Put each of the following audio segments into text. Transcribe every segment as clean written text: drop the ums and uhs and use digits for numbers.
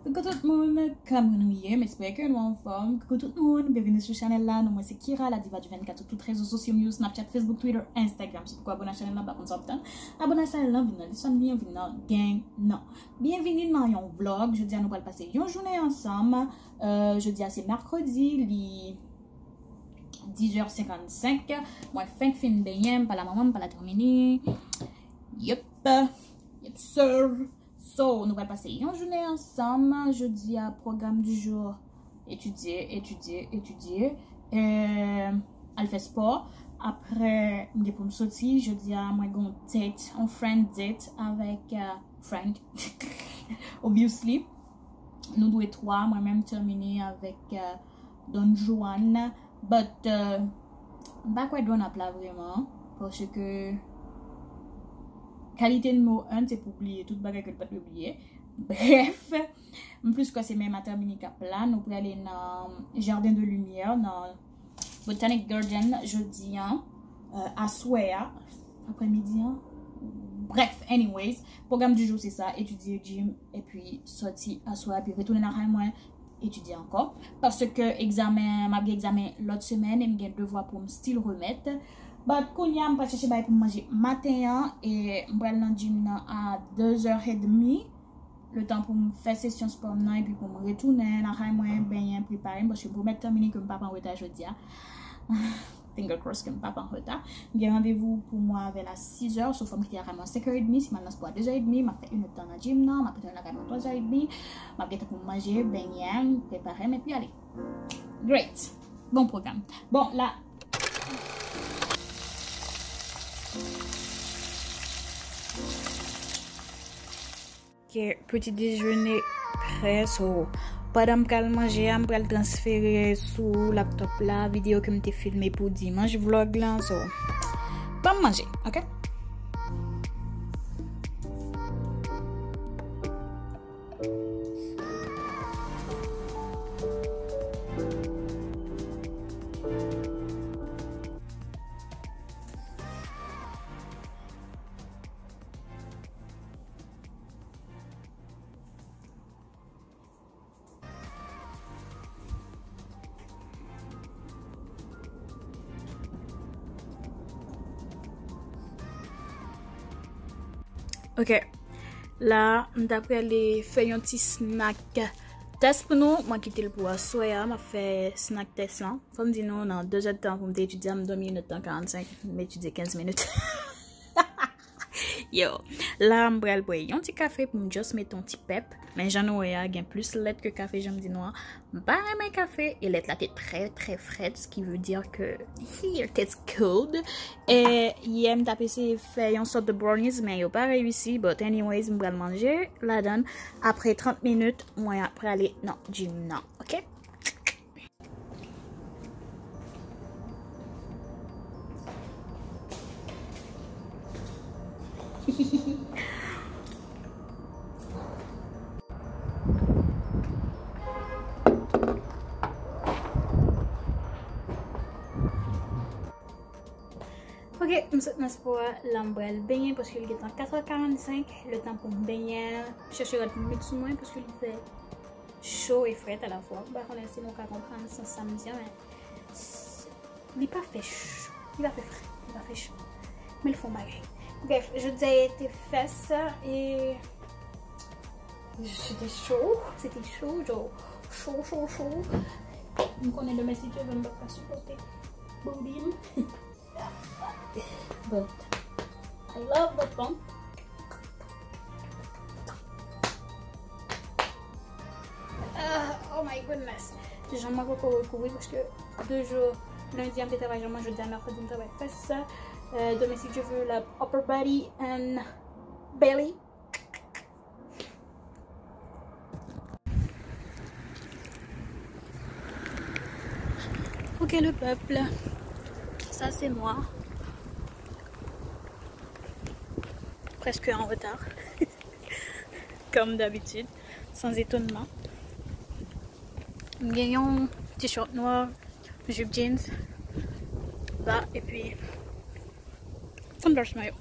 Coucou tout le monde, comme nous y est, mais j'espère que nous en forme. Coucou tout le monde, bienvenue sur la chaîne là. Moi c'est Cyra, la diva du 24 sur tous les réseaux sociaux, Snapchat, Facebook, Twitter, Instagram. C'est pourquoi abonner à la chaîne là, par contre, abonner à la chaîne là, venez dans l'ISFAMILY, venez dans gang, non. Bienvenue dans un vlog, je dis à nous allons passer une journée ensemble. Je dis à c'est mercredi, 10h55. Moi, fin de bain, pas la maman, pas la terminer. Yep, sir. So, nous allons passer une journée ensemble. Je dis à programme du jour, étudier. Elle fait sport. Après, pour me sortir, je dis à moi, un friend date avec Frank. Obviously. Nous deux et trois, moi-même terminé avec Don Juan. But, pas quoi Don appeler vraiment. Parce que qualité numéro 1, c'est pour oublier tout bagage que je ne peux pas oublier. Bref, en plus que c'est même à terminer cap là, nous pouvons aller dans jardin de lumière, dans Botanic Garden jeudi à soir après-midi. Bref, anyways, programme du jour c'est ça, étudier gym et puis sortir à soir puis retourner dans la moi étudier encore parce que examen l'autre semaine et j'ai devoir pour me style remettre. But quand je vais chercher pour manger matin et je vais aller dans le gym à 2h30. Le temps pour me faire session sport et puis pour me retourner dans le bien préparé parce que pour me terminer que je ne suis pas en retard jeudi. Finger crossed que je ne suis pas en retard. J'ai rendez-vous pour moi vers 6h, sauf que je suis à 5h30. Si maintenant c'est pour 2h30, je fais une temps dans le gym, je fais à 3h30. Je vais pour manger, bien préparer et puis aller. Great. Bon programme. Bon, là. Ok, petit déjeuner prêt. So, pendant que je mange, je vais transférer sur laptop la vidéo que je filmé pour dimanche vlog là. So, pas manger, ok? Ok, là, d'après les faire un petit snack test pour nous, moi quitter le pour soya, m'a fait snack test là. Comme dit nous, dans 2 heures de temps pour m'étudier, je me donne 1 minute temps 45, m'étudier 15 minutes. Yo, là, je vais boire un petit café pour me juste mettre un petit pep. Mais j'en ai un plus de lait que café, j'aime dire noir. Pas un café et lait là est très très frais, ce qui veut dire que here it's cold. Et il aime taper ses faire une sorte de brownies, mais il n'a pas réussi. But anyways, je vais le manger. La donne après 30 minutes, moi après aller non gym non, ok? Ok, je suis pour l'embrelle baigner parce qu'il est en 4h45. Le temps pour me baigner. Je cherche à me mettre sous moi parce qu'il fait chaud et frais à la fois. Bah, on a essayé de comprendre sans samedi, mais il n'est pas fait chaud. Il va faire frais, il va faire chaud. Mais il faut malgré. Bref, je disais tes fesses et c'était chaud. C'était chaud, genre chaud. On connaît le message que je ne peux pas supporter. Boudin. But I love the pump. Oh my goodness. J'en ai encore recouvert parce que 2 jours, lundi à travail, j'en mange, jeudi à mercredi, je travaille fesses. Demain, si je veux la upper body and belly. Ok, le peuple. Ça, c'est moi. Presque en retard. Comme d'habitude. Sans étonnement. J'ai un t-shirt noir, jupe jeans, bas et puis Converse maillot.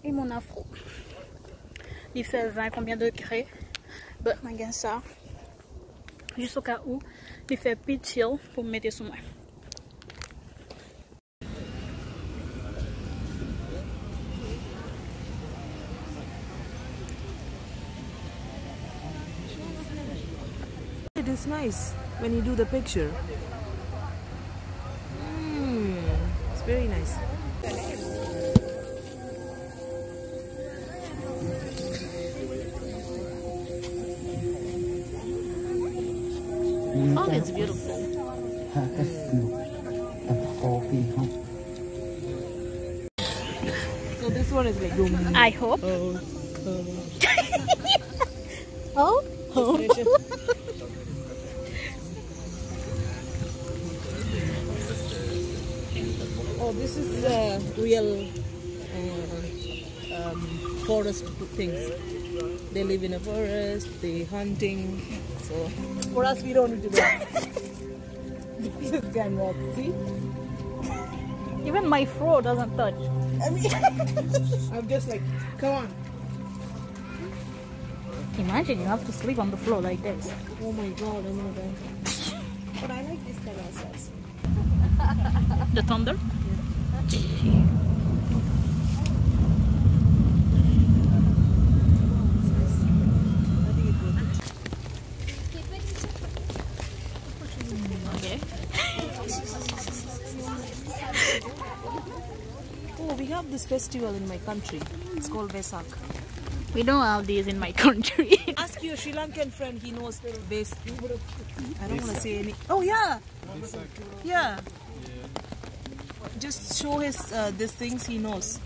Et mon afro. Il fait 20 combien de degrés. But je gagne ça. Juste au cas où, il fait pitch pour me mettre sur moi. It is nice when you do the picture. It's very nice. Oh, it's beautiful. So this one is like I hope. Oh. Oh, this is real forest things. They live in a forest, they hunting. So for us, we don't need to do that. Just can walk. See? Even my throat doesn't touch. I mean, I'm just like, come on. Imagine you have to sleep on the floor like this. Oh my god, I'm gonna die. But I like this kind of sauce. The thunder? Okay. Oh, we have this festival in my country. It's called Vesak. We don't have these in my country. Ask your Sri Lankan friend, he knows base. I don't want to say any. Oh yeah, yeah. Just show his these things he knows.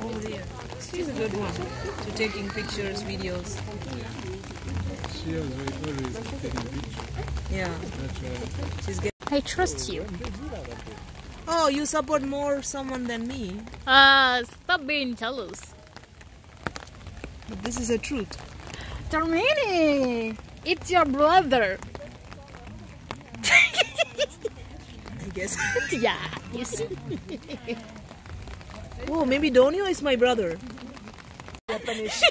Over there. She's a good one. To taking pictures, videos. She was always taking pictures. Yeah. That's right. She's getting. I trust you. Oh, you support more someone than me. Stop being jealous. But this is the truth. Termini, it's your brother. I guess. Yeah, you see. Oh, maybe Donio is my brother. Japanese.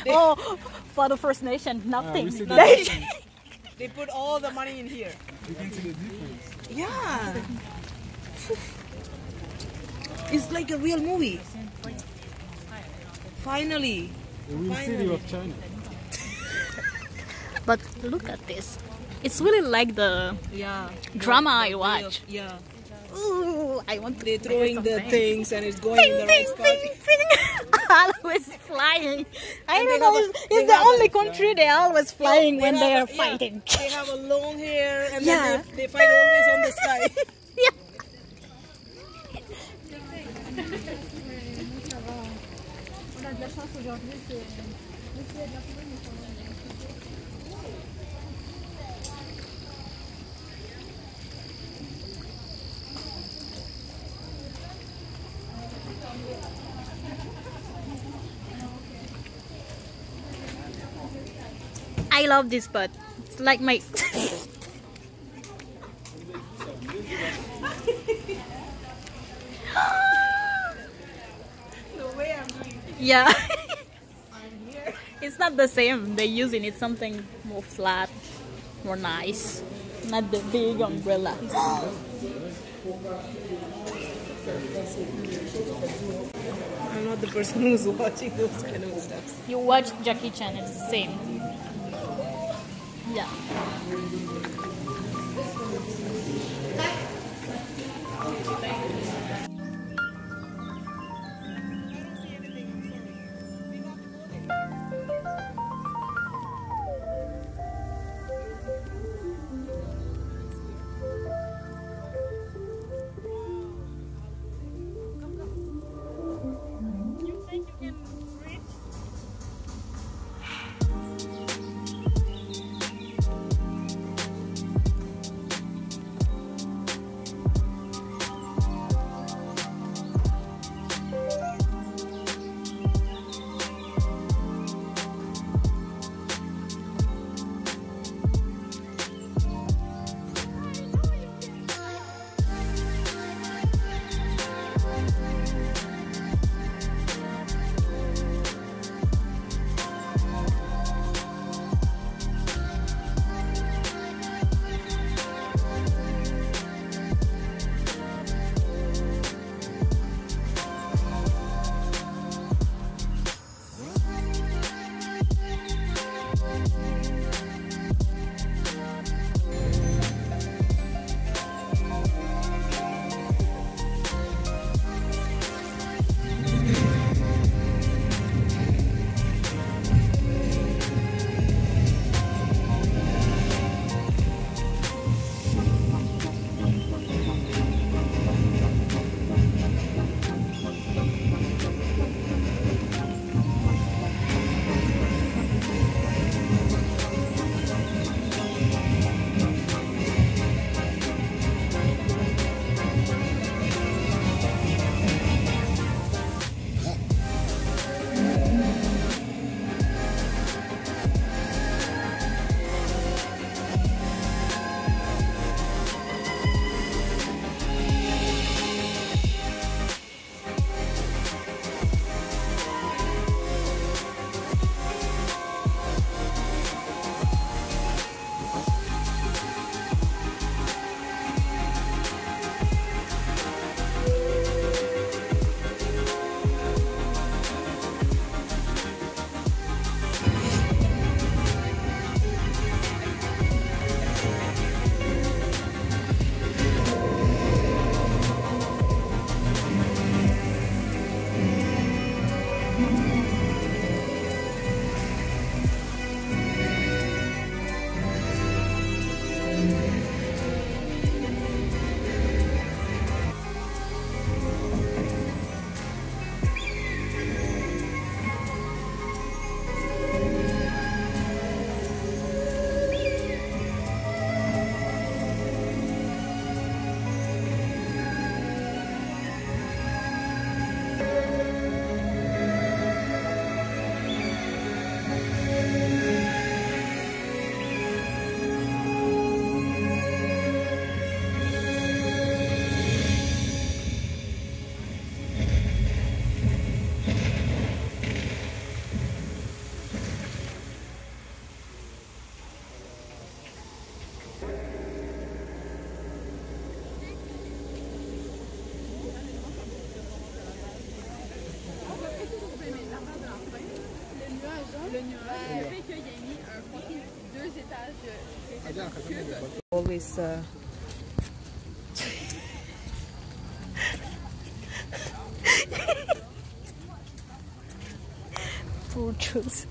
Oh, for the First Nation, nothing. we see the They put all the money in here. You can see the difference. Yeah. It's like a real movie. Finally. The real city of China. But look at this. It's really like the Yeah. drama I watch. Yeah. Ooh, I want to. They're throwing the something. things and it's going in the right spot. Always flying. I And don't they know. have a- It's they the have only a- country they are always flying when they are have a- fighting. Yeah, they have a long hair and Yeah. then they fight always on the sky. Yeah. I love this, but it's like my. The way I'm doing it. Yeah. I'm here. It's not the same. They're using it something more flat, more nice. Not the big umbrella. I'm not the person who's watching those kind of stuff. You watch Jackie Chan, it's the same. Yeah. Le nuage fait qu'il y a mis un fucking 2 étages de cube. Always poor juice.